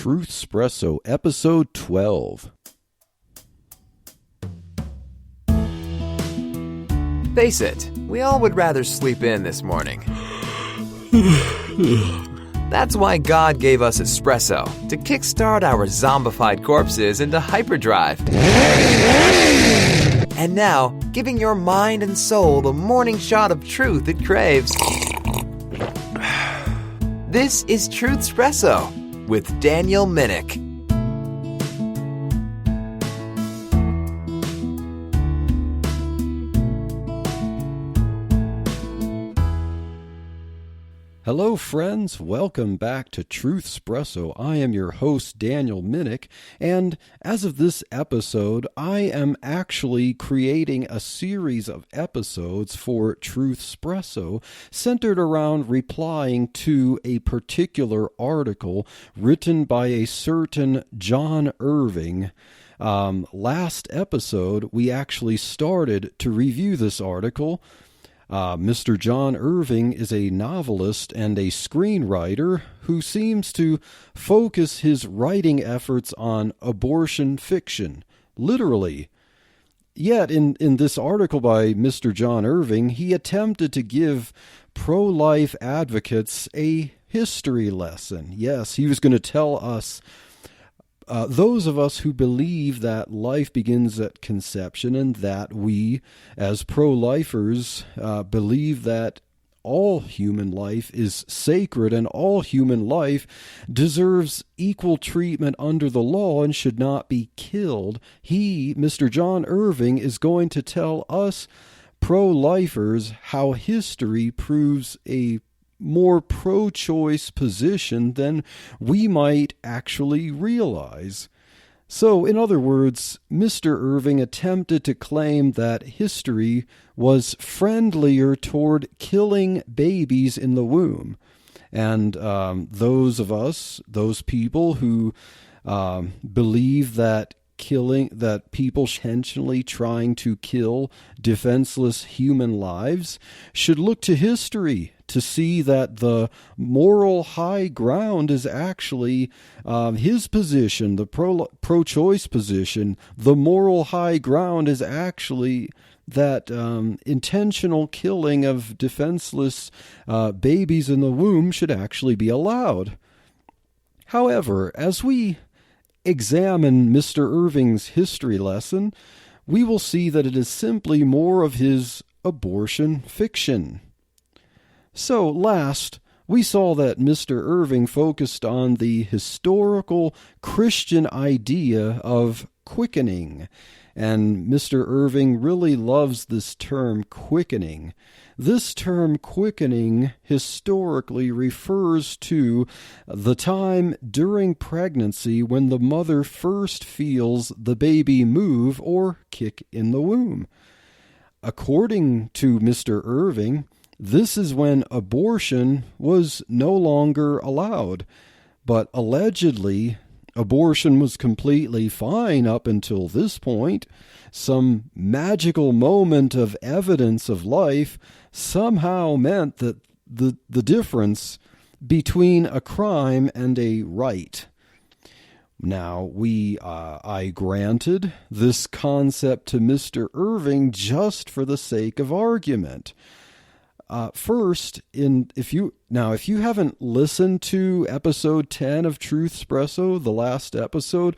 Truthspresso, Episode 12. Face it, we all would rather sleep in this morning. That's why God gave us espresso, to kickstart our zombified corpses into hyperdrive. And now, giving your mind and soul the morning shot of truth it craves. This is Truthspresso with Daniel Minnick. Hello friends, welcome back to Truthspresso. I am your host Daniel Minnick, and as of this episode, I am actually creating a series of episodes for Truthspresso centered around replying to a particular article written by a certain John Irving. Last episode, we actually started to review this article. Mr. John Irving is a novelist and a screenwriter who seems to focus his writing efforts on abortion fiction, literally. Yet, in this article by Mr. John Irving, he attempted to give pro-life advocates a history lesson. Yes, he was going to tell us those of us who believe that life begins at conception and that we, as pro-lifers, believe that all human life is sacred and all human life deserves equal treatment under the law and should not be killed. He, Mr. John Irving, is going to tell us pro-lifers how history proves a more pro-choice position than we might actually realize. So, in other words, Mr. Irving attempted to claim that history was friendlier toward killing babies in the womb. And those people who believe that people intentionally trying to kill defenseless human lives should look to history to see that the moral high ground is actually his position, the pro-choice position. The moral high ground is actually that intentional killing of defenseless babies in the womb should actually be allowed. However, as we examine Mr. Irving's history lesson, we will see that it is simply more of his abortion fiction. So last, we saw that Mr. Irving focused on the historical Christian idea of quickening, and Mr. Irving really loves this term quickening. This term quickening historically refers to the time during pregnancy when the mother first feels the baby move or kick in the womb. According to Mr. Irving, this is when abortion was no longer allowed, but allegedly abortion was completely fine up until this point. Some magical moment of evidence of life somehow meant that the difference between a crime and a right. Now, I granted this concept to Mr. Irving just for the sake of argument. First, if you haven't listened to episode 10 of Truthspresso, the last episode,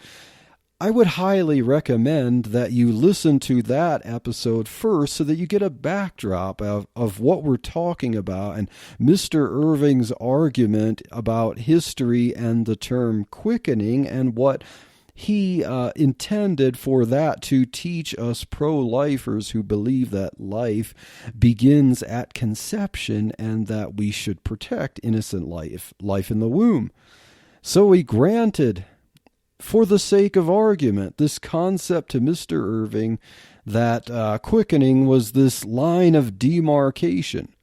I would highly recommend that you listen to that episode first so that you get a backdrop of what we're talking about and Mr. Irving's argument about history and the term quickening and what he intended for that to teach us pro-lifers who believe that life begins at conception and that we should protect innocent life in the womb. So he granted, for the sake of argument, this concept to Mr. Irving that quickening was this line of demarcation.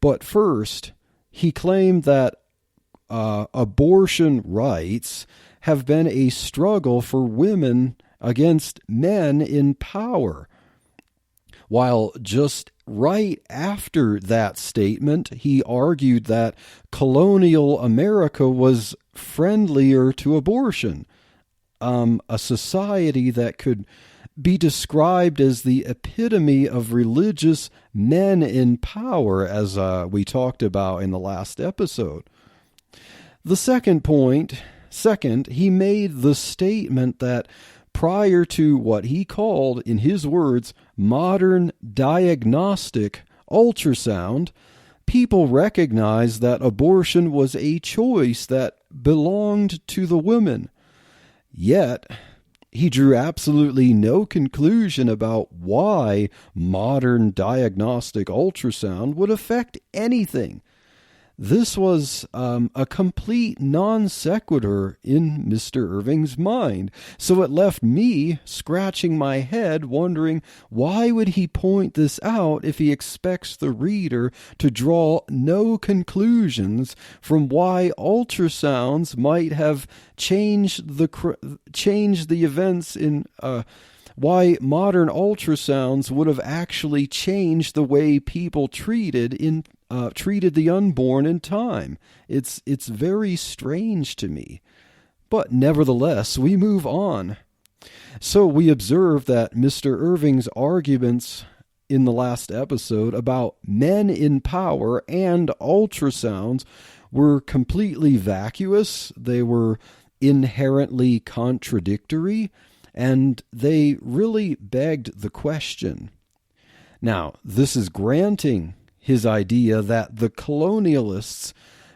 But first, he claimed that abortion rights have been a struggle for women against men in power. While just right after that statement, he argued that colonial America was friendlier to abortion, a society that could be described as the epitome of religious men in power, as we talked about in the last episode. The second, he made the statement that prior to what he called, in his words, modern diagnostic ultrasound, people recognized that abortion was a choice that belonged to the women. Yet, he drew absolutely no conclusion about why modern diagnostic ultrasound would affect anything. This was a complete non sequitur in Mr. Irving's mind, so it left me scratching my head wondering why would he point this out if he expects the reader to draw no conclusions from why ultrasounds might have changed the events in why modern ultrasounds would have actually changed the way people treated the unborn in time. It's very strange to me. But nevertheless, we move on. So we observe that Mr. Irving's arguments in the last episode about men in power and ultrasounds were completely vacuous. They were inherently contradictory, and they really begged the question. Now, this is granting his idea that the colonialists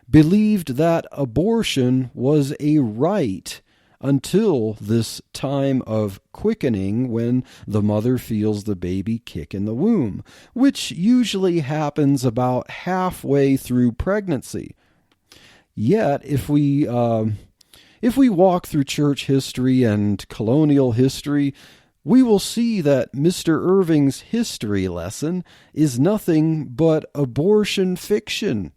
believed that abortion was a right until this time of quickening when the mother feels the baby kick in the womb, which usually happens about halfway through pregnancy. Yet, if we walk through church history and colonial history, we will see that Mr. Irving's history lesson is nothing but abortion fiction.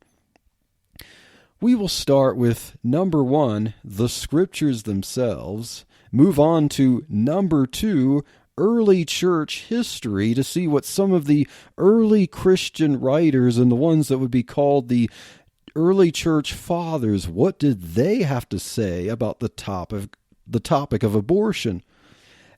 We will start with number 1, the scriptures themselves, move on to number 2, early church history, to see what some of the early Christian writers and the ones that would be called the early church fathers, what did they have to say about the topic of abortion?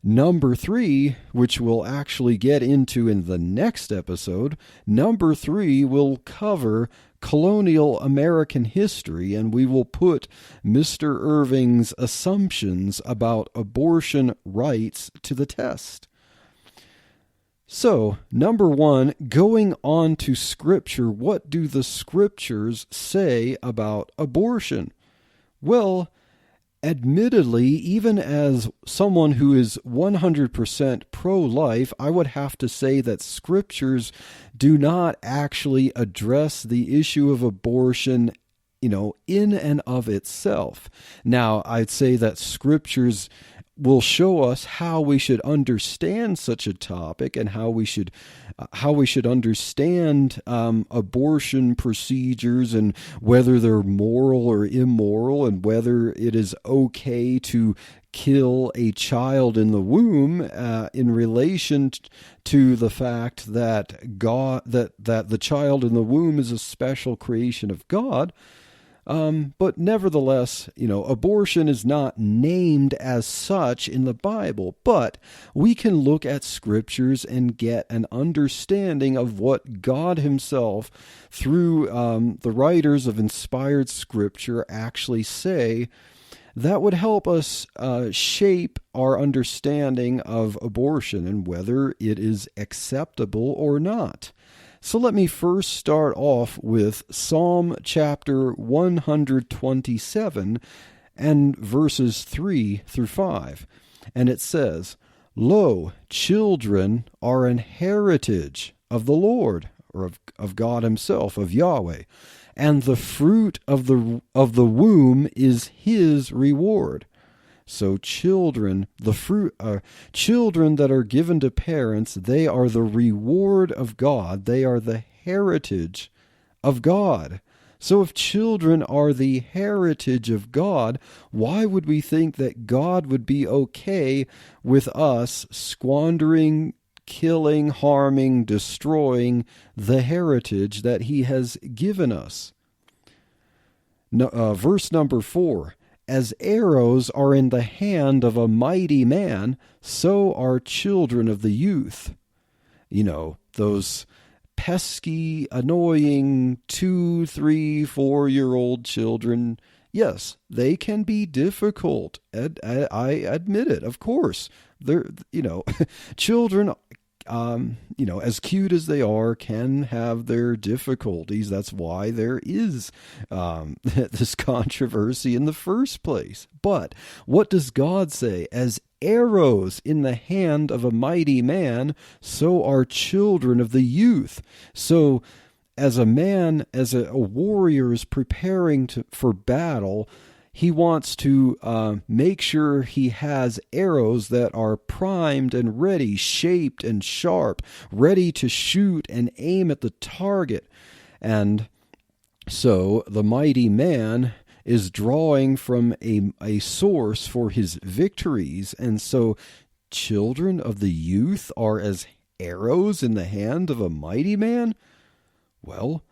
Number 3, which we'll actually get into in the next episode, number 3 will cover colonial American history, and we will put Mr. Irving's assumptions about abortion rights to the test. So, number 1, going on to Scripture, what do the Scriptures say about abortion? Well, admittedly, even as someone who is 100% pro-life, I would have to say that Scriptures do not actually address the issue of abortion, in and of itself. Now, I'd say that Scriptures will show us how we should understand such a topic and how we should understand abortion procedures and whether they're moral or immoral and whether it is okay to kill a child in the womb in relation to the fact that that the child in the womb is a special creation of God. But nevertheless, abortion is not named as such in the Bible, but we can look at scriptures and get an understanding of what God himself, through the writers of inspired scripture, actually say that would help us shape our understanding of abortion and whether it is acceptable or not. So let me first start off with Psalm chapter 127 and verses 3 through 5. And it says, "Lo, children are an heritage of the Lord," or of God himself, of Yahweh, "and the fruit of the womb is his reward." So children that are given to parents, they are the reward of God. They are the heritage of God. So if children are the heritage of God, why would we think that God would be okay with us squandering, killing, harming, destroying the heritage that he has given us? Verse number 4, as arrows are in the hand of a mighty man, so are children of the youth. You know, those pesky, annoying 2, 3, 4-year-old children. Yes, they can be difficult. I admit it, of course. They're, children, as cute as they are, can have their difficulties. That's why there is this controversy in the first place. But what does God say? As arrows in the hand of a mighty man, so are children of the youth. So as a man, as a warrior is preparing for battle, he wants to make sure he has arrows that are primed and ready, shaped and sharp, ready to shoot and aim at the target. And so the mighty man is drawing from a source for his victories. And so children of the youth are as arrows in the hand of a mighty man? Well,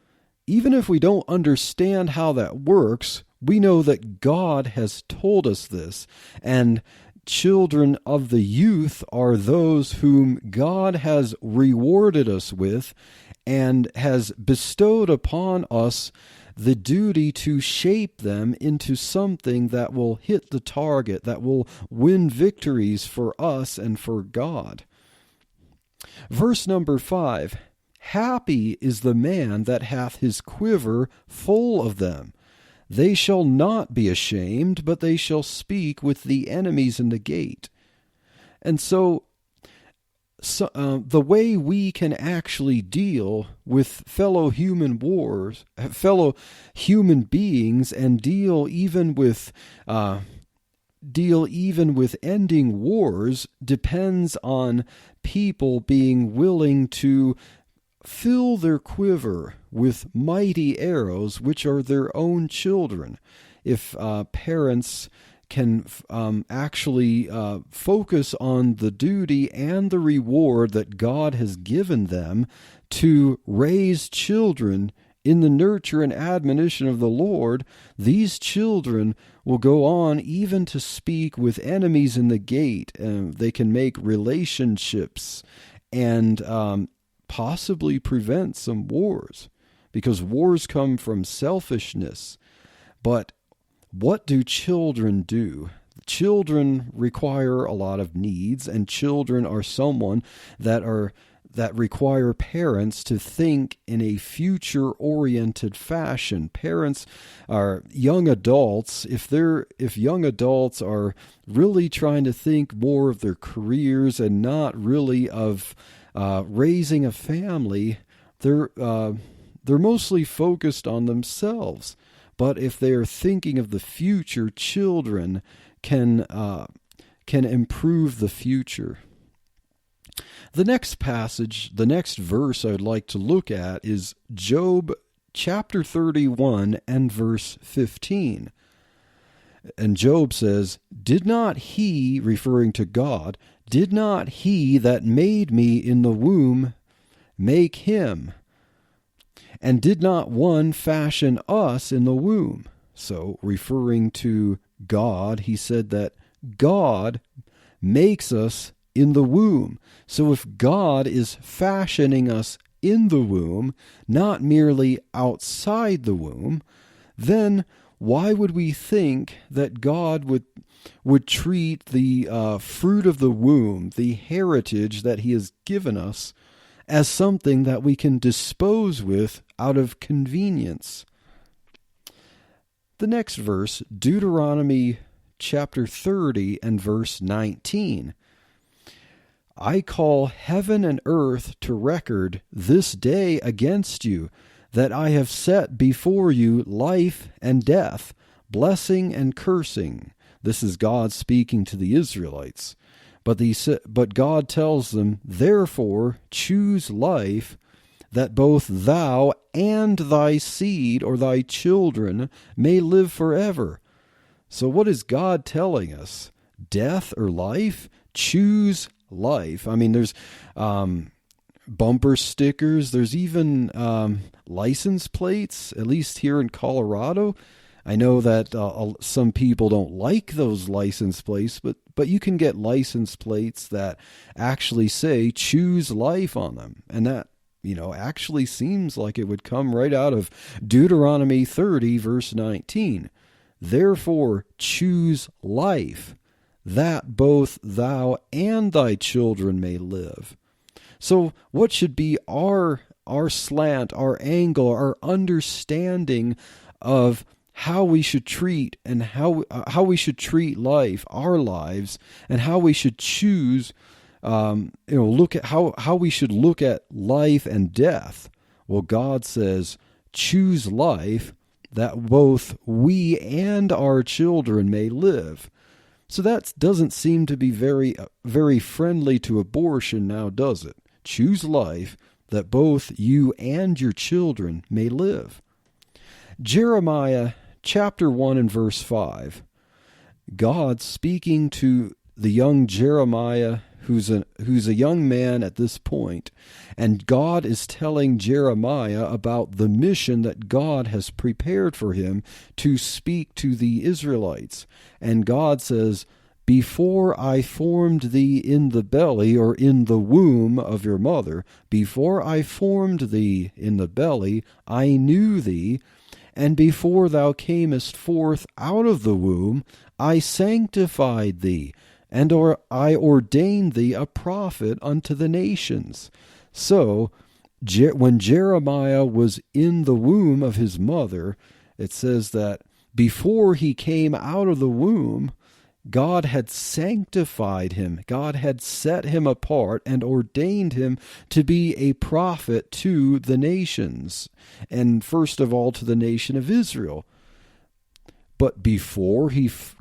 even if we don't understand how that works, we know that God has told us this, and children of the youth are those whom God has rewarded us with and has bestowed upon us the duty to shape them into something that will hit the target, that will win victories for us and for God. Verse number 5, happy is the man that hath his quiver full of them. They shall not be ashamed, but they shall speak with the enemies in the gate. And so the way we can actually deal with fellow human beings, and deal even with ending wars, depends on people being willing to fill their quiver with mighty arrows, which are their own children. If parents can actually focus on the duty and the reward that God has given them to raise children in the nurture and admonition of the Lord, these children will go on even to speak with enemies in the gate. They can make relationships and possibly prevent some wars, because wars come from selfishness. But what do children do? Children require a lot of needs, and children are someone that require parents to think in a future-oriented fashion. Parents are young adults. If young adults are really trying to think more of their careers and not really of raising a family, they're mostly focused on themselves. But if they are thinking of the future, children can improve the future. The next passage, the next verse I would like to look at is Job chapter 31 and verse 15. And Job says, "Did not he," referring to God, "did not he that made me in the womb make him? And did not one fashion us in the womb?" So, referring to God, he said that God makes us in the womb. So if God is fashioning us in the womb, not merely outside the womb, then why would we think that God would treat the fruit of the womb, the heritage that he has given us, as something that we can dispose with out of convenience? The next verse, Deuteronomy chapter 30 and verse 19. "I call heaven and earth to record this day against you, that I have set before you life and death, blessing and cursing." This is God speaking to the Israelites. But God tells them, "Therefore choose life, that both thou and thy seed," or thy children, "may live forever." So what is God telling us? Death or life? Choose life. I mean, there's bumper stickers. There's even license plates, at least here in Colorado. I know that some people don't like those license plates, but you can get license plates that actually say choose life on them. And that, actually seems like it would come right out of Deuteronomy 30, verse 19. Therefore, choose life, that both thou and thy children may live. So what should be our slant, our angle, our understanding of how we should treat and how we should treat life, our lives, and how we should choose, look at how we should look at life and death? Well, God says, choose life that both we and our children may live. So that doesn't seem to be very, very friendly to abortion now, does it? Choose life that both you and your children may live. Jeremiah chapter 1 and verse 5. God speaking to the young Jeremiah, who's a young man at this point, and God is telling Jeremiah about the mission that God has prepared for him to speak to the Israelites. And God says, before I formed thee in the belly, or in the womb of your mother, before I formed thee in the belly, I knew thee, and before thou camest forth out of the womb, I sanctified thee, and I ordained thee a prophet unto the nations. So, when Jeremiah was in the womb of his mother, it says that before he came out of the womb, God had sanctified him. God had set him apart and ordained him to be a prophet to the nations, and first of all to the nation of Israel. But before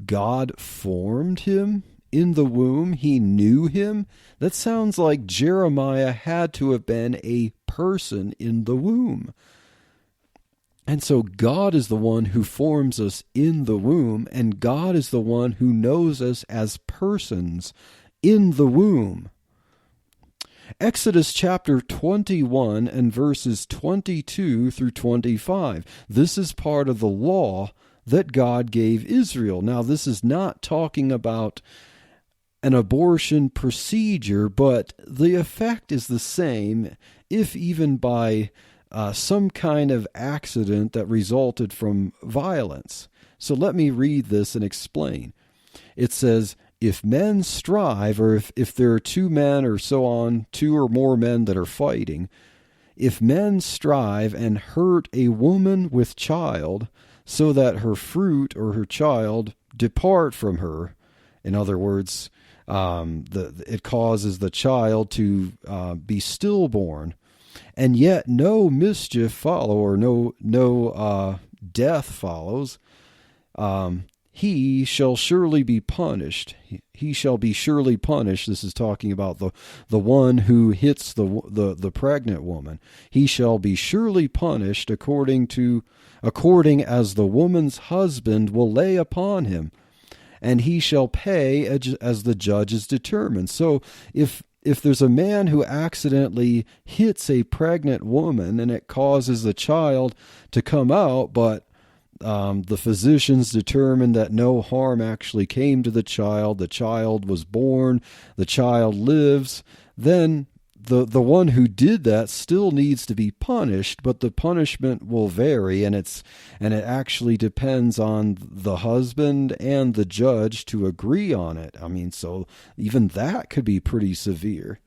God formed him in the womb, he knew him? That sounds like Jeremiah had to have been a person in the womb. And so God is the one who forms us in the womb, and God is the one who knows us as persons in the womb. Exodus chapter 21 and verses 22 through 25. This is part of the law that God gave Israel. Now, this is not talking about an abortion procedure, but the effect is the same, if even by some kind of accident that resulted from violence. So let me read this and explain. It says, if men strive, or if there are two men or so on, two or more men that are fighting, if men strive and hurt a woman with child, so that her fruit or her child depart from her, in other words, it causes the child to be stillborn, and yet no mischief follow, or no death follows, he shall surely be punished. He shall be surely punished. This is talking about the one who hits the pregnant woman. He shall be surely punished according as the woman's husband will lay upon him, and he shall pay as the judge is determined. So if there's a man who accidentally hits a pregnant woman and it causes the child to come out, but the physicians determined that no harm actually came to the child was born, the child lives, then the one who did that still needs to be punished, but the punishment will vary, and it actually depends on the husband and the judge to agree on it. I mean, so even that could be pretty severe.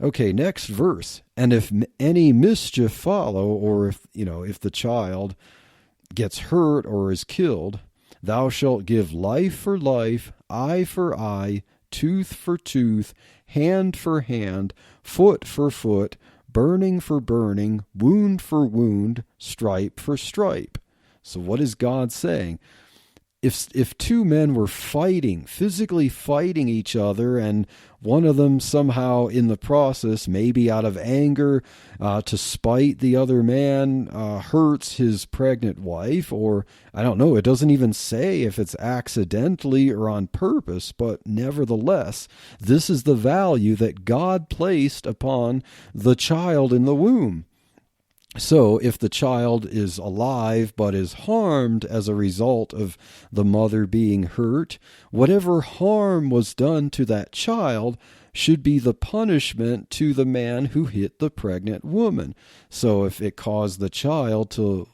Okay, next verse. And if any mischief follow, or if the child gets hurt or is killed, thou shalt give life for life, eye for eye, tooth for tooth, hand for hand, foot for foot, burning for burning, wound for wound, stripe for stripe. So what is God saying? If two men were physically fighting each other, and one of them somehow in the process, maybe out of anger, to spite the other man, hurts his pregnant wife, or I don't know, it doesn't even say if it's accidentally or on purpose, but nevertheless, this is the value that God placed upon the child in the womb. So if the child is alive but is harmed as a result of the mother being hurt, whatever harm was done to that child should be the punishment to the man who hit the pregnant woman. So if it caused the child to,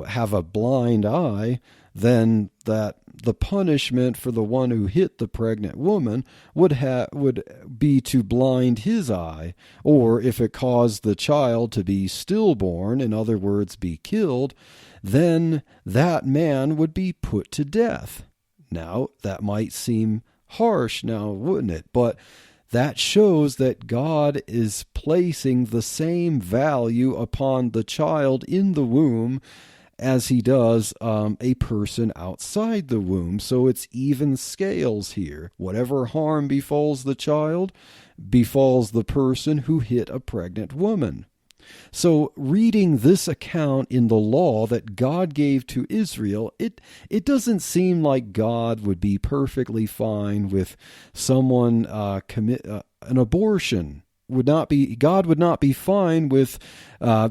have a blind eye, then that the punishment for the one who hit the pregnant woman would be to blind his eye. Or if it caused the child to be stillborn, in other words, be killed, then that man would be put to death. Now, that might seem harsh now, wouldn't it? But that shows that God is placing the same value upon the child in the womb as he does a person outside the womb. So it's even scales here. Whatever harm befalls the child befalls the person who hit a pregnant woman. So reading this account in the law that God gave to Israel, it doesn't seem like God would be perfectly fine with someone commit an abortion. God would not be fine with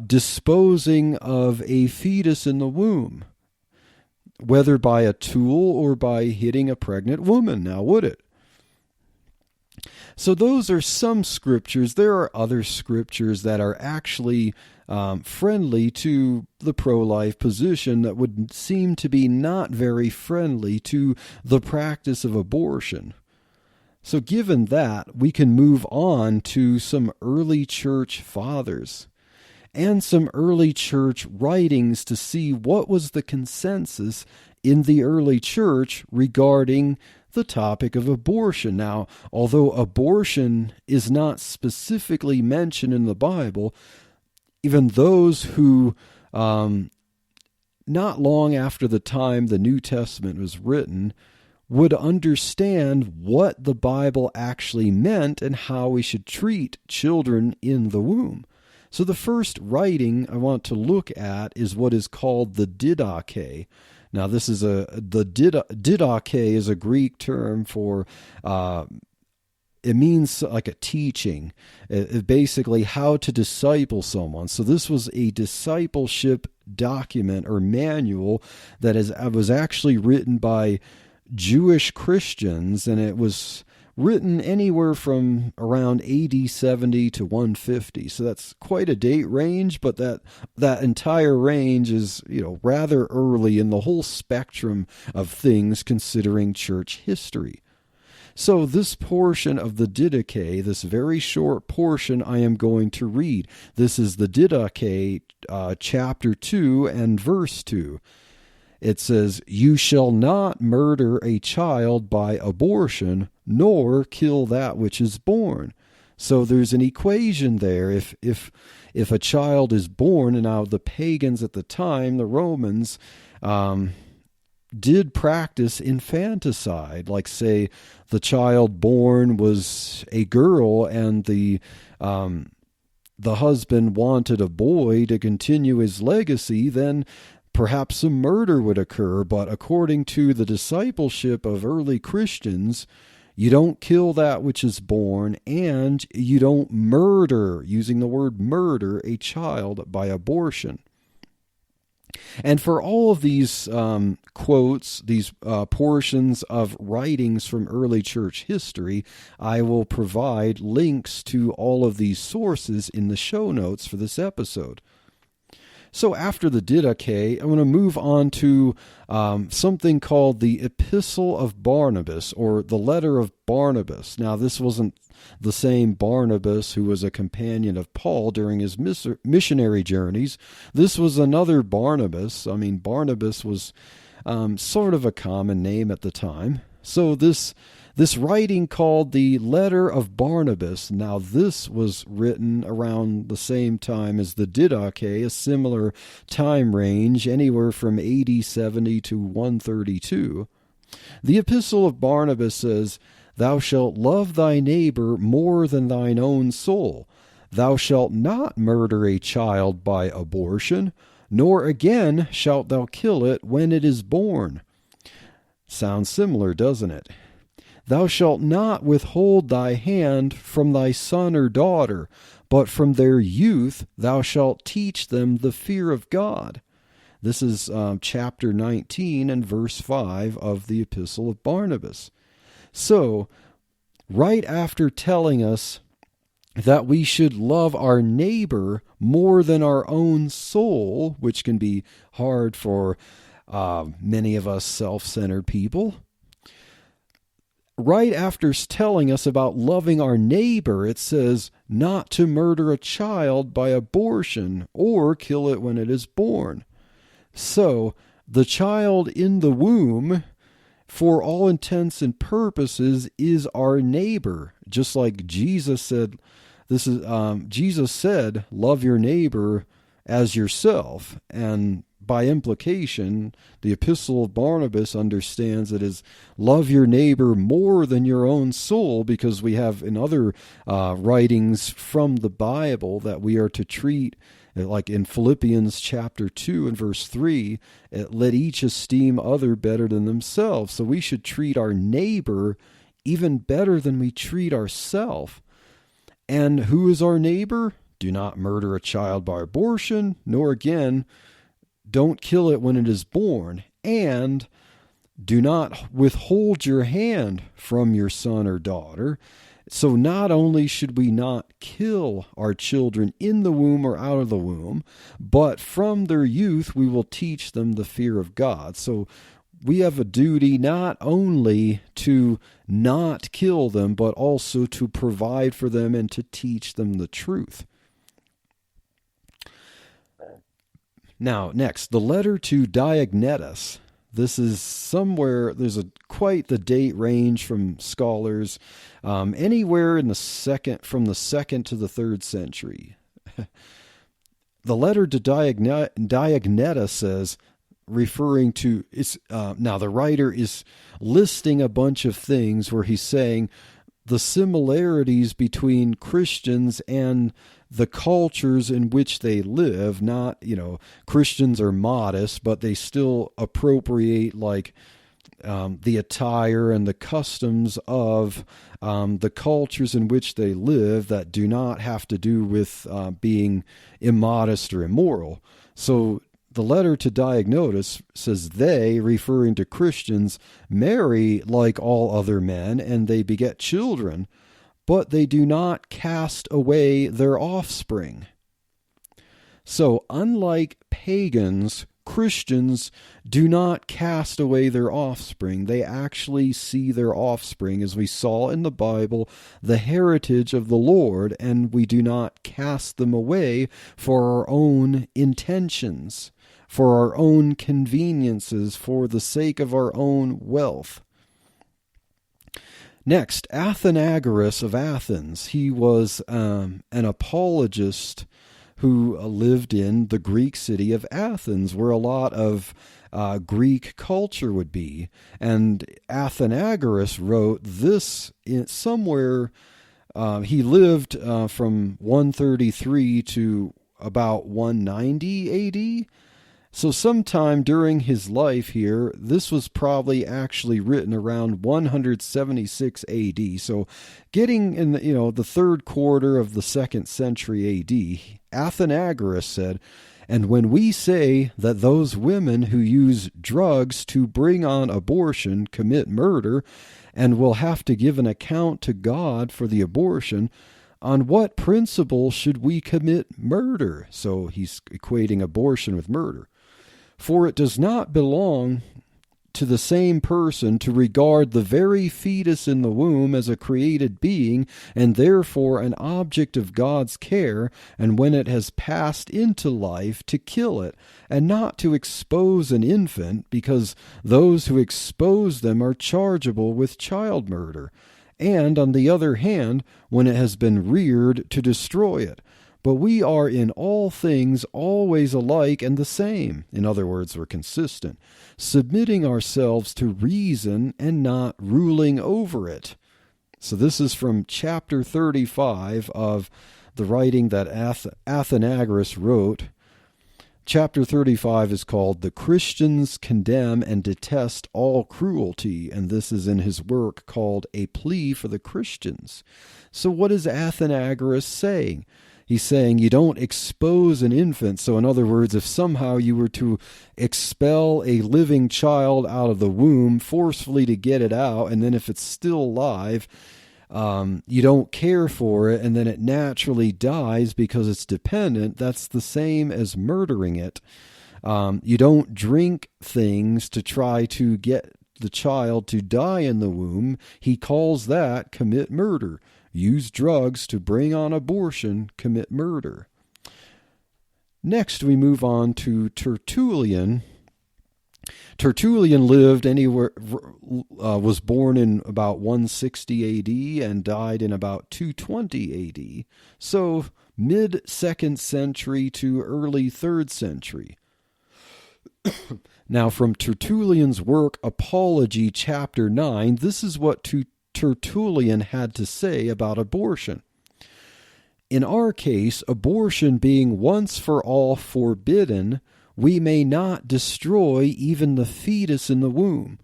disposing of a fetus in the womb, whether by a tool or by hitting a pregnant woman, now would it? So those are some scriptures. There are other scriptures that are actually friendly to the pro-life position that would seem to be not very friendly to the practice of abortion. So given that, we can move on to some early church fathers and some early church writings to see what was the consensus in the early church regarding the topic of abortion. Now, although abortion is not specifically mentioned in the Bible, even those who, not long after the time the New Testament was written, would understand what the Bible actually meant and how we should treat children in the womb. So the first writing I want to look at is what is called the Didache. Now this is Didache is a Greek term for, it means like a teaching, basically how to disciple someone. So this was a discipleship document or manual that was actually written by Jewish Christians, and it was written anywhere from around AD 70 to 150. So that's quite a date range, but that entire range is, rather early in the whole spectrum of things considering church history. So this portion of the Didache, this very short portion I am going to read. This is the Didache, chapter 2 and verse 2. It says, "You shall not murder a child by abortion, nor kill that which is born." So there's an equation there. If a child is born, and now the pagans at the time, the Romans, did practice infanticide, like say the child born was a girl and the husband wanted a boy to continue his legacy, then perhaps some murder would occur. But according to the discipleship of early Christians, you don't kill that which is born, and you don't murder, using the word murder, a child by abortion. And for all of these quotes, these portions of writings from early church history, I will provide links to all of these sources in the show notes for this episode. So after the Didache, I'm going to move on to something called the Epistle of Barnabas, or the letter of Barnabas. Now, this wasn't the same Barnabas who was a companion of Paul during his missionary journeys. This was another Barnabas. I mean, Barnabas was sort of a common name at the time. So this writing called the Letter of Barnabas, now this was written around the same time as the Didache, a similar time range, anywhere from AD 70 to 132. The Epistle of Barnabas says, "Thou shalt love thy neighbor more than thine own soul. Thou shalt not murder a child by abortion, nor again shalt thou kill it when it is born." Sounds similar, doesn't it? Thou shalt not withhold thy hand from thy son or daughter, but from their youth thou shalt teach them the fear of God. This is chapter 19 and verse 5 of the Epistle of Barnabas. So, right after telling us that we should love our neighbor more than our own soul, which can be hard for many of us self-centered people, right after telling us about loving our neighbor, it says not to murder a child by abortion or kill it when it is born. So, the child in the womb, for all intents and purposes, is our neighbor. Just like Jesus said, Jesus said, love your neighbor as yourself. And by implication, the Epistle of Barnabas understands it as love your neighbor more than your own soul, because we have in other writings from the Bible that we are to treat, like in Philippians chapter 2 and verse 3, let each esteem other better than themselves. So we should treat our neighbor even better than we treat ourselves. And who is our neighbor? Do not murder a child by abortion, nor again, don't kill it when it is born, and do not withhold your hand from your son or daughter. So not only should we not kill our children in the womb or out of the womb, but from their youth we will teach them the fear of God. So we have a duty not only to not kill them, but also to provide for them and to teach them the truth. Now, next, the letter to Diognetus. This is somewhere, there's quite the date range from scholars, anywhere in from the 2nd to the 3rd century. The letter to Diognetus says, referring to, now the writer is listing a bunch of things where he's saying the similarities between Christians and the cultures in which they live. Not, Christians are modest, but they still appropriate the attire and the customs of the cultures in which they live that do not have to do with being immodest or immoral. So the letter to Diognetus says they, referring to Christians, marry like all other men, and they beget children, but they do not cast away their offspring. So, unlike pagans, Christians do not cast away their offspring. They actually see their offspring, as we saw in the Bible, the heritage of the Lord, and we do not cast them away for our own intentions, for our own conveniences, for the sake of our own wealth. Next, Athenagorus of Athens. He was an apologist who lived in the Greek city of Athens, where a lot of Greek culture would be. And Athenagorus wrote this somewhere, he lived from 133 to about 190 AD. So sometime during his life here, this was probably actually written around 176 AD. So getting in the 3rd quarter of the 2nd century AD, Athenagorus said, "And when we say that those women who use drugs to bring on abortion commit murder and will have to give an account to God for the abortion, on what principle should we commit murder?" So he's equating abortion with murder. "For it does not belong to the same person to regard the very fetus in the womb as a created being, and therefore an object of God's care, and when it has passed into life, to kill it, and not to expose an infant, because those who expose them are chargeable with child murder, and, on the other hand, when it has been reared, to destroy it. But we are in all things always alike and the same." In other words, we're consistent, "submitting ourselves to reason and not ruling over it." So this is from chapter 35 of the writing that Athenagorus wrote. Chapter 35 is called The Christians Condemn and Detest All Cruelty, and this is in his work called A Plea for the Christians. So what is Athenagorus saying? He's saying you don't expose an infant. So in other words, if somehow you were to expel a living child out of the womb, forcefully to get it out, and then if it's still alive, you don't care for it, and then it naturally dies because it's dependent, that's the same as murdering it. You don't drink things to try to get the child to die in the womb. He calls that commit murder. Use drugs to bring on abortion, commit murder. Next, we move on to Tertullian. Tertullian lived was born in about 160 AD and died in about 220 AD. So mid-2nd century to early 3rd century. Now, from Tertullian's work, Apology, chapter 9, this is what Tertullian had to say about abortion. In our case, abortion being once for all forbidden, we may not destroy even the fetus in the womb,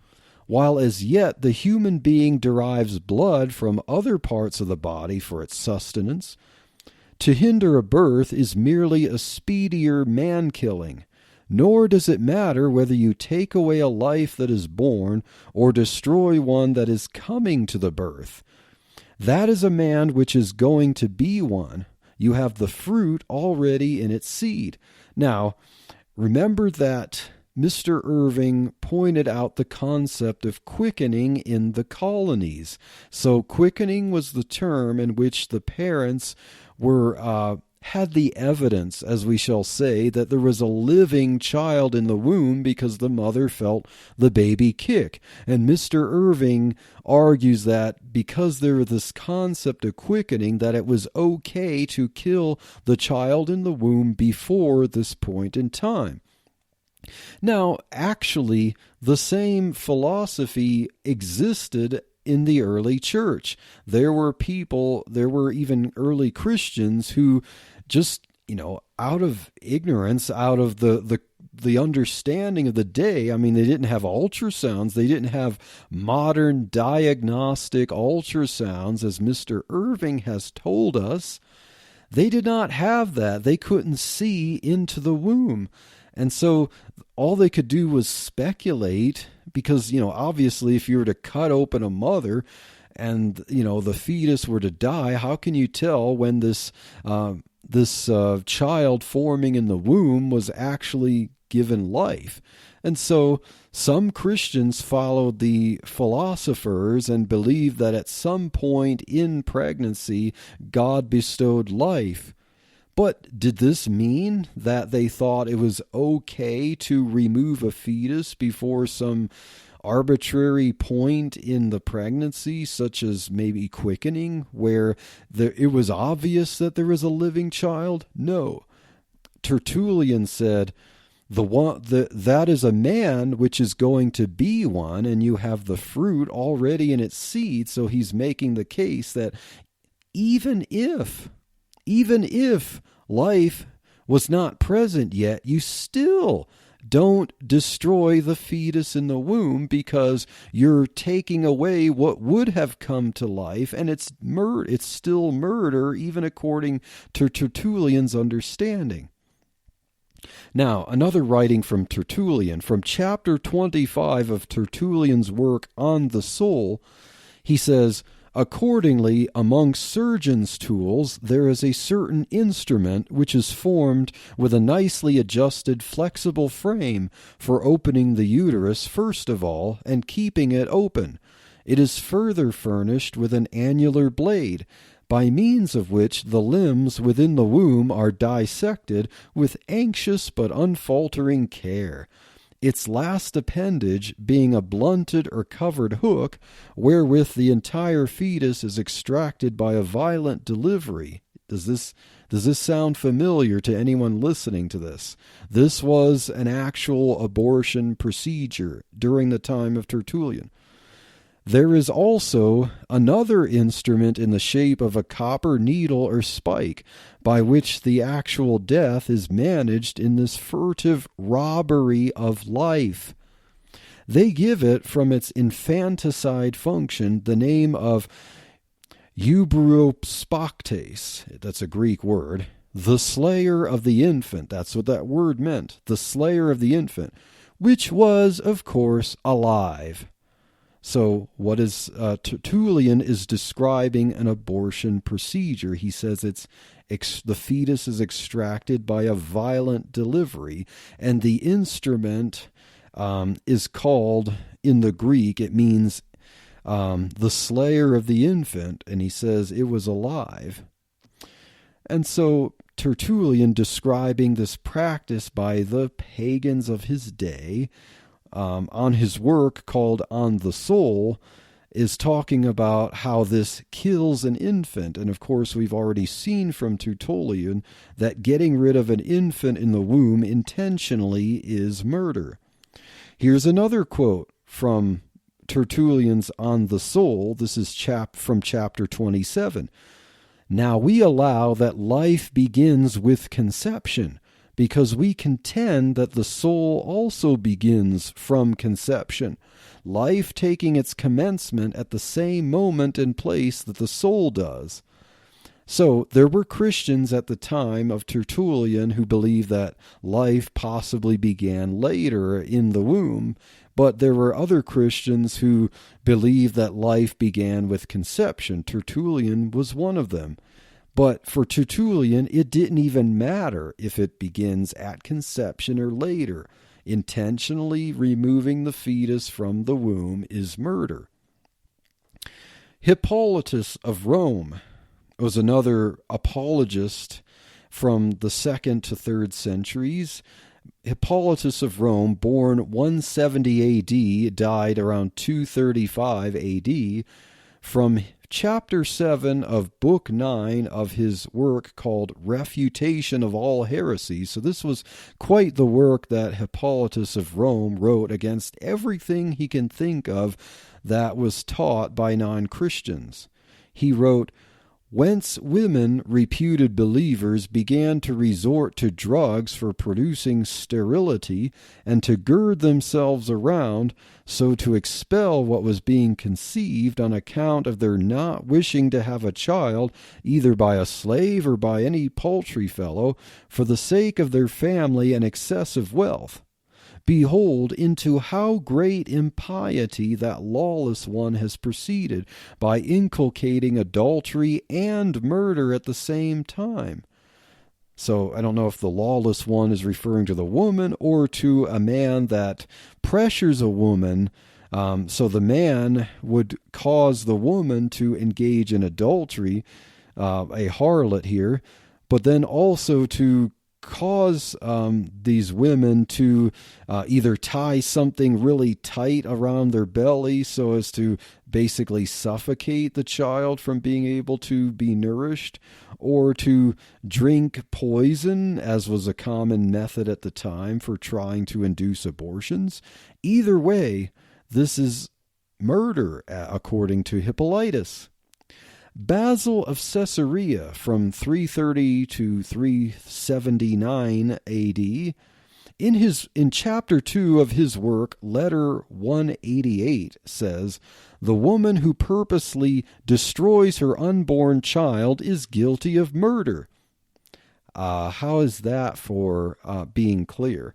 while as yet the human being derives blood from other parts of the body for its sustenance. To hinder a birth is merely a speedier man-killing, nor does it matter whether you take away a life that is born or destroy one that is coming to the birth. That is a man which is going to be one. You have the fruit already in its seed. Now, remember that Mr. Irving pointed out the concept of quickening in the colonies. So quickening was the term in which the parents had the evidence, as we shall say, that there was a living child in the womb because the mother felt the baby kick. And Mr. Irving argues that because there was this concept of quickening, that it was okay to kill the child in the womb before this point in time. Now, actually, the same philosophy existed in the early church. There were even early Christians who just, out of ignorance, out of the understanding of the day, I mean, they didn't have ultrasounds, they didn't have modern diagnostic ultrasounds, as Mr. Irving has told us. They did not have that. They couldn't see into the womb. And so all they could do was speculate, because, obviously if you were to cut open a mother and, the fetus were to die, how can you tell when this child forming in the womb was actually given life? And so some Christians followed the philosophers and believed that at some point in pregnancy, God bestowed life. But did this mean that they thought it was okay to remove a fetus before some arbitrary point in the pregnancy, such as maybe quickening, where it was obvious that there was a living child? No. Tertullian said, that is a man which is going to be one, and you have the fruit already in its seed. So he's making the case that even if life was not present yet, you still don't destroy the fetus in the womb, because you're taking away what would have come to life, and it's still murder, even according to Tertullian's understanding. Now, another writing from Tertullian, from chapter 25 of Tertullian's work On the Soul, he says, accordingly, among surgeons' tools, there is a certain instrument which is formed with a nicely adjusted flexible frame for opening the uterus first of all, and keeping it open. It is further furnished with an annular blade, by means of which the limbs within the womb are dissected with anxious but unfaltering care, its last appendage being a blunted or covered hook, wherewith the entire fetus is extracted by a violent delivery. Does this sound familiar to anyone listening to this? This was an actual abortion procedure during the time of Tertullian. There is also another instrument in the shape of a copper needle or spike by which the actual death is managed in this furtive robbery of life. They give it, from its infanticide function, the name of euburospoctes, that's a Greek word, the slayer of the infant. That's what that word meant, the slayer of the infant, which was, of course, alive. So what is Tertullian is describing an abortion procedure. He says the fetus is extracted by a violent delivery, and the instrument is called, in the Greek, it means the slayer of the infant, and he says it was alive. And so Tertullian, describing this practice by the pagans of his day, on his work called On the Soul, is talking about how this kills an infant. And of course, we've already seen from Tertullian that getting rid of an infant in the womb intentionally is murder. Here's another quote from Tertullian's On the Soul. This is from chapter 27. Now we allow that life begins with conception, because we contend that the soul also begins from conception, life taking its commencement at the same moment and place that the soul does. So there were Christians at the time of Tertullian who believed that life possibly began later in the womb, but there were other Christians who believed that life began with conception. Tertullian was one of them. But for Tertullian, it didn't even matter if it begins at conception or later. Intentionally removing the fetus from the womb is murder. Hippolytus of Rome was another apologist from the 2nd to 3rd centuries. Hippolytus of Rome, born 170 A.D., died around 235 A.D., from chapter 7 of book 9 of his work called Refutation of All Heresies. So this was quite the work that Hippolytus of Rome wrote against everything he can think of that was taught by non-Christians. He wrote, "Whence women, reputed believers, began to resort to drugs for producing sterility, and to gird themselves around, so to expel what was being conceived on account of their not wishing to have a child, either by a slave or by any paltry fellow, for the sake of their family and excessive wealth. Behold, into how great impiety that lawless one has proceeded, by inculcating adultery and murder at the same time." So I don't know if the lawless one is referring to the woman or to a man that pressures a woman. So the man would cause the woman to engage in adultery, a harlot here, but then also to cause these women to either tie something really tight around their belly so as to basically suffocate the child from being able to be nourished, or to drink poison, as was a common method at the time for trying to induce abortions. Either way, this is murder, according to Hippolytus. Basil of Caesarea, from 330 to 379 A.D., in chapter 2 of his work, letter 188, says, "The woman who purposely destroys her unborn child is guilty of murder." How is that for being clear?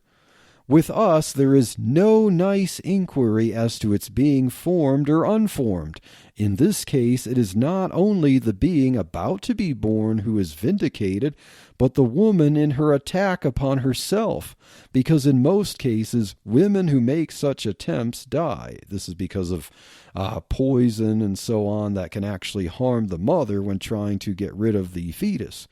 With us, there is no nice inquiry as to its being formed or unformed. In this case, it is not only the being about to be born who is vindicated, but the woman in her attack upon herself, because in most cases, women who make such attempts die. This is because of poison and so on that can actually harm the mother when trying to get rid of the fetus.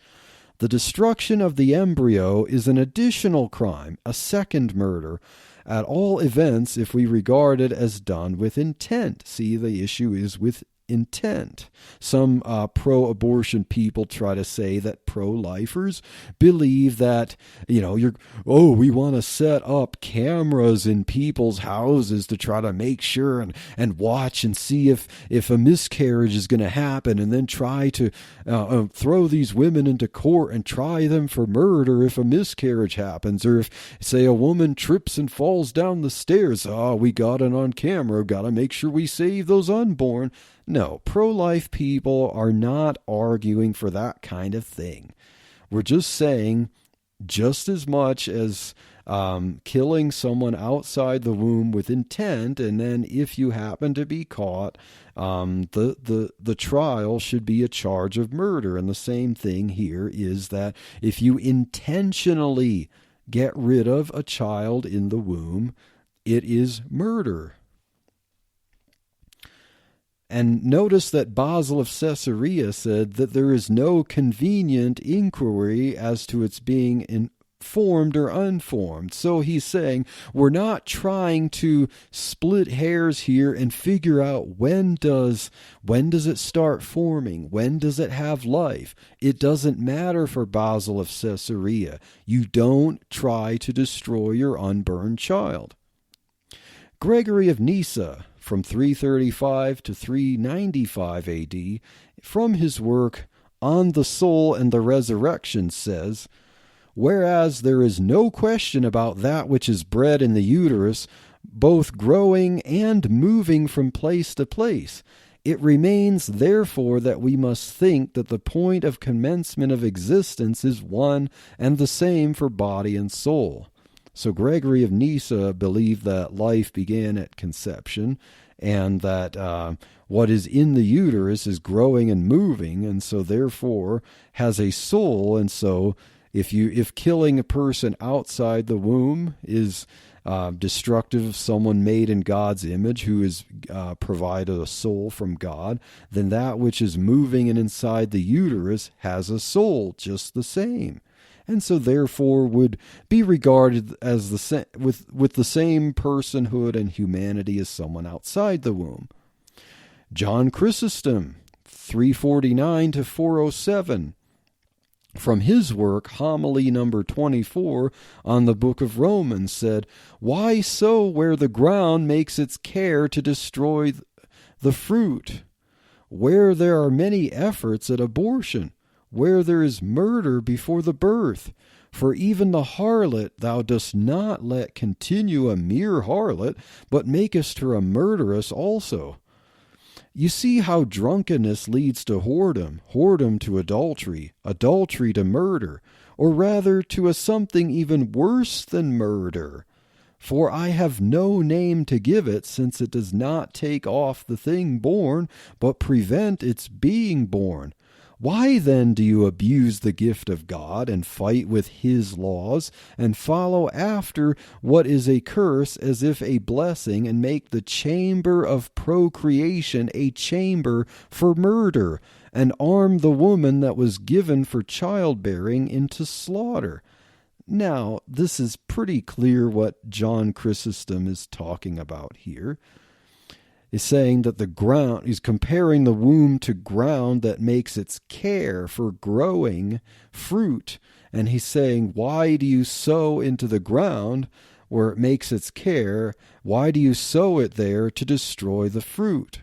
The destruction of the embryo is an additional crime, a second murder, at all events if we regard it as done with intent. See, the issue is with intent. Some pro-abortion people try to say that pro-lifers believe that, we want to set up cameras in people's houses to try to make sure and watch and see if a miscarriage is going to happen, and then try to throw these women into court and try them for murder if a miscarriage happens, or if, say, a woman trips and falls down the stairs. We got it on camera, got to make sure we save those unborn. No, pro-life people are not arguing for that kind of thing. We're just saying, just as much as killing someone outside the womb with intent, and then if you happen to be caught, the trial should be a charge of murder. And the same thing here is that if you intentionally get rid of a child in the womb, it is murder. And notice that Basil of Caesarea said that there is no convenient inquiry as to its being informed or unformed. So he's saying we're not trying to split hairs here and figure out when does it start forming? When does it have life? It doesn't matter for Basil of Caesarea. You don't try to destroy your unborn child. Gregory of Nyssa, from 335 to 395 AD, from his work On the Soul and the Resurrection, says, "Whereas there is no question about that which is bred in the uterus, both growing and moving from place to place, it remains therefore that we must think that the point of commencement of existence is one and the same for body and soul." So Gregory of Nyssa believed that life began at conception, and that what is in the uterus is growing and moving, and so therefore has a soul. And so if killing a person outside the womb is destructive of someone made in God's image who is provided a soul from God, then that which is moving and inside the uterus has a soul just the same, and so therefore would be regarded as with the same personhood and humanity as someone outside the womb. John Chrysostom, 349 to 407, from his work, homily number 24 on the book of Romans, said, "Why so where the ground makes its care to destroy the fruit, where there are many efforts at abortion, where there is murder before the birth? For even the harlot thou dost not let continue a mere harlot, but makest her a murderess also." You see how drunkenness leads to whoredom, whoredom to adultery, adultery to murder, or rather to a something even worse than murder. For I have no name to give it, since it does not take off the thing born, but prevent its being born. Why then do you abuse the gift of God, and fight with his laws, and follow after what is a curse as if a blessing, and make the chamber of procreation a chamber for murder, and arm the woman that was given for childbearing into slaughter? Now, this is pretty clear what John Chrysostom is talking about here. Is saying that the ground, he's comparing the womb to ground that makes its care for growing fruit. And he's saying, why do you sow into the ground where it makes its care? Why do you sow it there to destroy the fruit?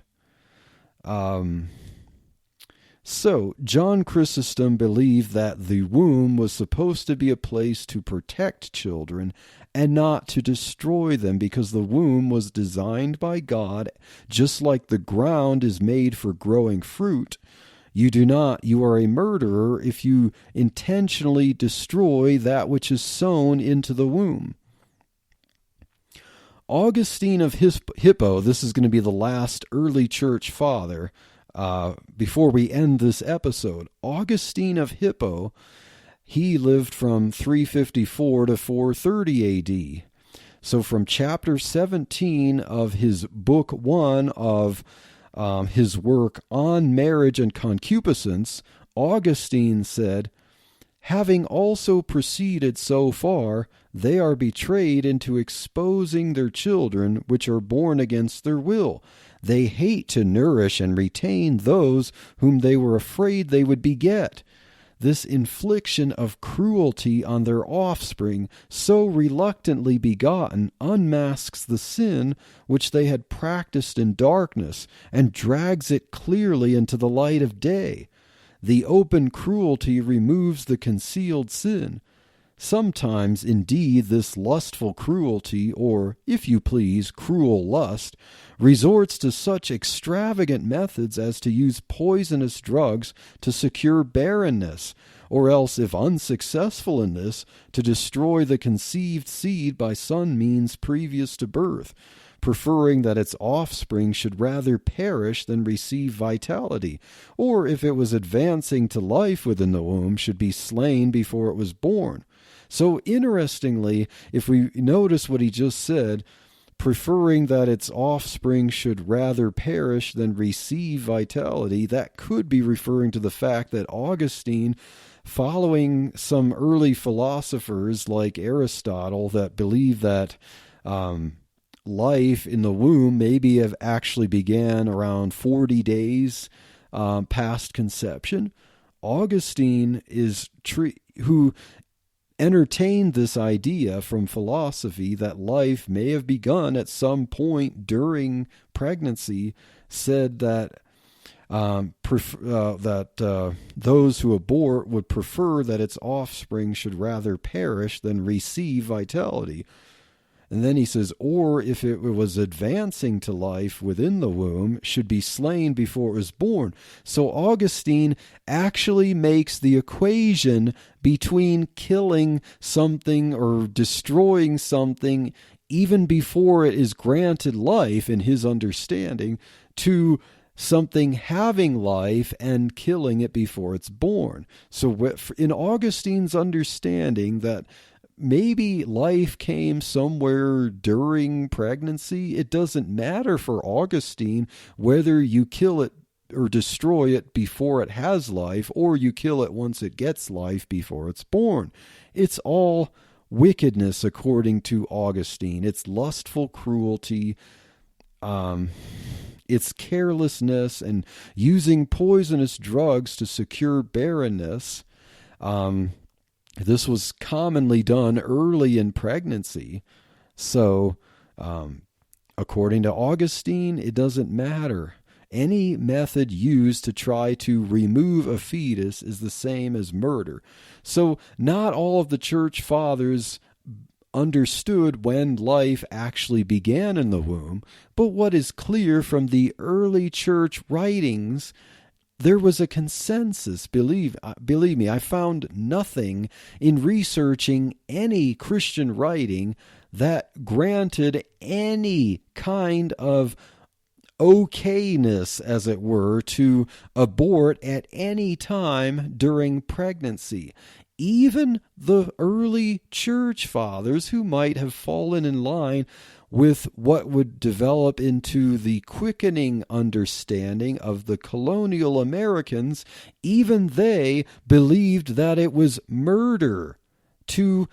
So John Chrysostom believed that the womb was supposed to be a place to protect children and not to destroy them, because the womb was designed by God, just like the ground is made for growing fruit. You are a murderer if you intentionally destroy that which is sown into the womb. Augustine of Hippo, this is going to be the last early church father, before we end this episode. Augustine of Hippo, he lived from 354 to 430 AD. So from chapter 17 of his book 1 of his work on marriage and concupiscence, Augustine said, "Having also proceeded so far, they are betrayed into exposing their children, which are born against their will. They hate to nourish and retain those whom they were afraid they would beget. This infliction of cruelty on their offspring, so reluctantly begotten, unmasks the sin which they had practiced in darkness, and drags it clearly into the light of day. The open cruelty removes the concealed sin. Sometimes, indeed, this lustful cruelty, or, if you please, cruel lust, resorts to such extravagant methods as to use poisonous drugs to secure barrenness, or else, if unsuccessful in this, to destroy the conceived seed by some means previous to birth, preferring that its offspring should rather perish than receive vitality, or, if it was advancing to life within the womb, should be slain before it was born. So interestingly, if we notice what he just said, preferring that its offspring should rather perish than receive vitality, that could be referring to the fact that Augustine, following some early philosophers like Aristotle that believe that life in the womb maybe have actually began around 40 days past conception, Augustine who entertained this idea from philosophy that life may have begun at some point during pregnancy, said that those who abort would prefer that its offspring should rather perish than receive vitality. And then he says, or if it was advancing to life within the womb, should be slain before it was born. So Augustine actually makes the equation between killing something or destroying something even before it is granted life, in his understanding, to something having life and killing it before it's born. So in Augustine's understanding that maybe life came somewhere during pregnancy, it doesn't matter for Augustine whether you kill it or destroy it before it has life, or you kill it once it gets life before it's born. It's all wickedness according to Augustine. It's lustful cruelty, it's carelessness, and using poisonous drugs to secure barrenness. This was commonly done early in pregnancy. So, according to Augustine, it doesn't matter. Any method used to try to remove a fetus is the same as murder. So, not all of the church fathers understood when life actually began in the womb, but what is clear from the early church writings, there was a consensus. Believe me, I found nothing in researching any Christian writing that granted any kind of okayness, as it were, to abort at any time during pregnancy. Even the early church fathers, who might have fallen in line with what would develop into the quickening understanding of the colonial Americans, even they believed that it was murder to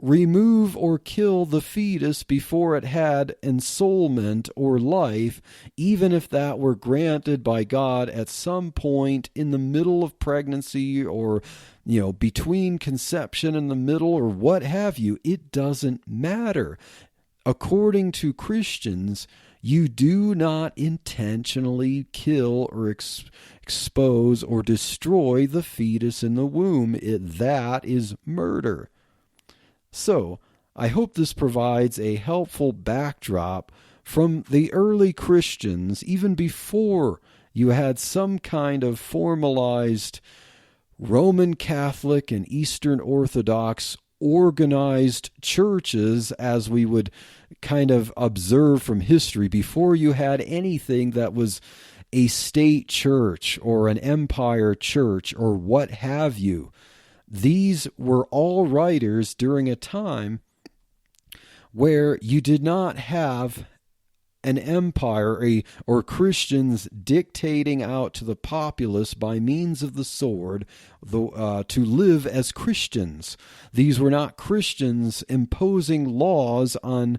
remove or kill the fetus before it had ensoulment or life, even if that were granted by God at some point in the middle of pregnancy, or between conception and the middle, or what have you. It doesn't matter. According to Christians, you do not intentionally kill or expose or destroy the fetus in the womb. That is murder. So, I hope this provides a helpful backdrop from the early Christians, even before you had some kind of formalized Roman Catholic and Eastern Orthodox organized churches, as we would kind of observe from history, before you had anything that was a state church or an empire church or what have you. These were all writers during a time where you did not have an empire or Christians dictating out to the populace by means of the sword to live as Christians. These were not Christians imposing laws on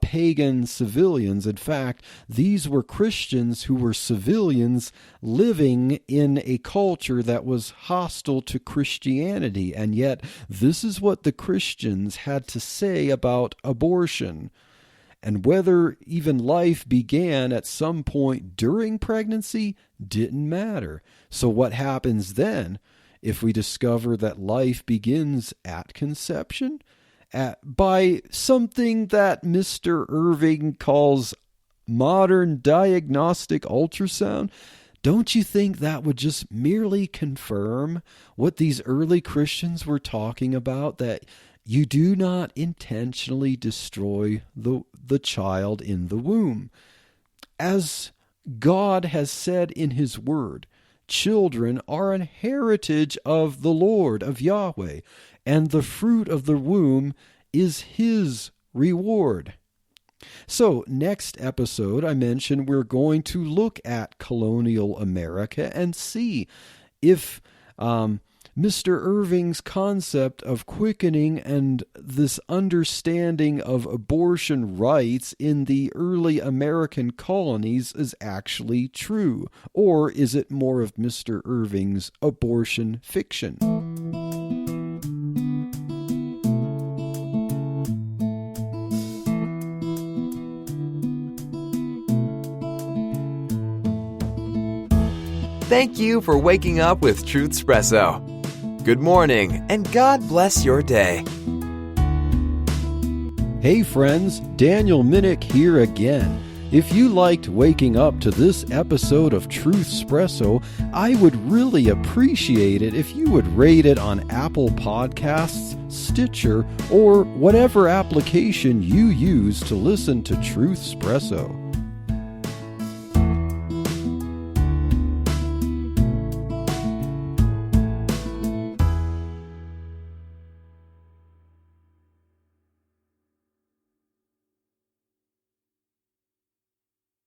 pagan civilians. In fact, these were Christians who were civilians living in a culture that was hostile to Christianity. And yet, this is what the Christians had to say about abortion. And whether even life began at some point during pregnancy didn't matter. So what happens then if we discover that life begins at conception? By something that Mr. Irving calls modern diagnostic ultrasound? Don't you think that would just merely confirm what these early Christians were talking about, that you do not intentionally destroy the child in the womb? As God has said in his word, children are an heritage of the Lord, of Yahweh, and the fruit of the womb is his reward. So, next episode, I mentioned we're going to look at colonial America and see if Mr. Irving's concept of quickening and this understanding of abortion rights in the early American colonies is actually true, or is it more of Mr. Irving's abortion fiction? Thank you for waking up with Truth Espresso. Good morning, and God bless your day. Hey friends, Daniel Minnick here again. If you liked waking up to this episode of Truth Espresso, I would really appreciate it if you would rate it on Apple Podcasts, Stitcher, or whatever application you use to listen to Truth Espresso.